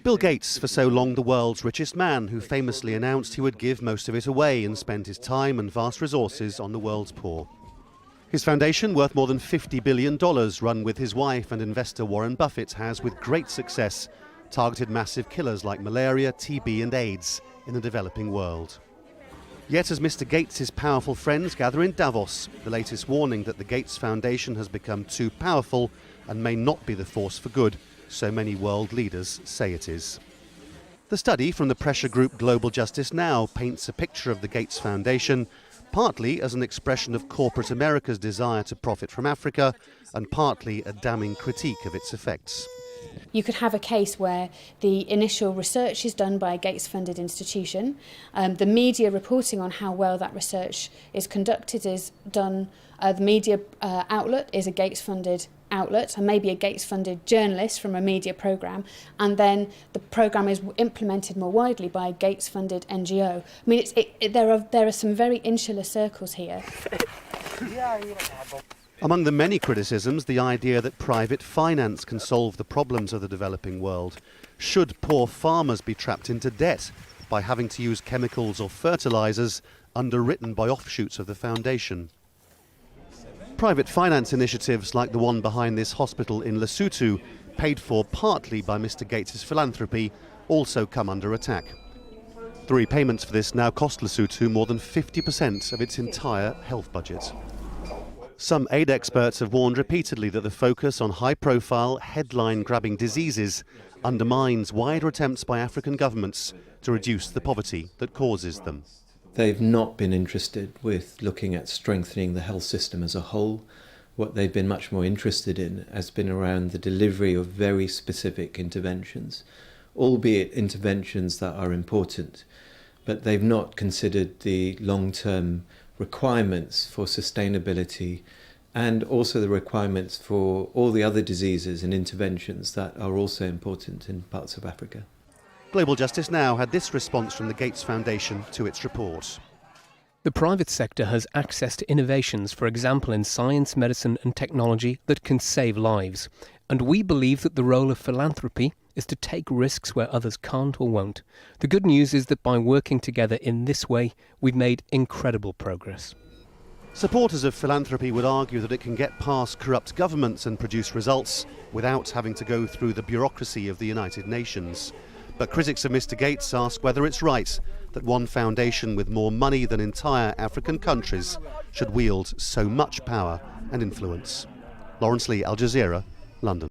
Bill Gates, for so long the world's richest man, who famously announced he would give most of it away and spend his time and vast resources on the world's poor. His foundation, worth more than $50 billion, run with his wife and investor Warren Buffett, has, with great success, targeted massive killers like malaria, TB and AIDS in the developing world. Yet as Mr. Gates' powerful friends gather in Davos, the latest warning that the Gates Foundation has become too powerful and may not be the force for good so many world leaders say it is. The study from the pressure group Global Justice Now paints a picture of the Gates Foundation partly as an expression of corporate America's desire to profit from Africa and partly a damning critique of its effects. You could have a case where the initial research is done by a Gates-funded institution. The media reporting on how well that research is conducted is done. The media outlet is a Gates-funded outlet and maybe a Gates-funded journalist from a media programme, and then the programme is implemented more widely by a Gates-funded NGO. I mean, there are some very insular circles here. Among the many criticisms, the idea that private finance can solve the problems of the developing world. Should poor farmers be trapped into debt by having to use chemicals or fertilisers underwritten by offshoots of the foundation? Private finance initiatives like the one behind this hospital in Lesotho, paid for partly by Mr. Gates' philanthropy, also come under attack. The repayments for this now cost Lesotho more than 50% of its entire health budget. Some aid experts have warned repeatedly that the focus on high-profile, headline-grabbing diseases undermines wider attempts by African governments to reduce the poverty that causes them. They've not been interested with looking at strengthening the health system as a whole. What they've been much more interested in has been around the delivery of very specific interventions, albeit interventions that are important, but they've not considered the long-term requirements for sustainability and also the requirements for all the other diseases and interventions that are also important in parts of Africa. Global Justice Now had this response from the Gates Foundation to its report. The private sector has access to innovations, for example in science, medicine and technology, that can save lives. And we believe that the role of philanthropy is to take risks where others can't or won't. The good news is that by working together in this way, we've made incredible progress. Supporters of philanthropy would argue that it can get past corrupt governments and produce results without having to go through the bureaucracy of the United Nations. But critics of Mr. Gates ask whether it's right that one foundation with more money than entire African countries should wield so much power and influence. Laurence Lee, Al Jazeera, London.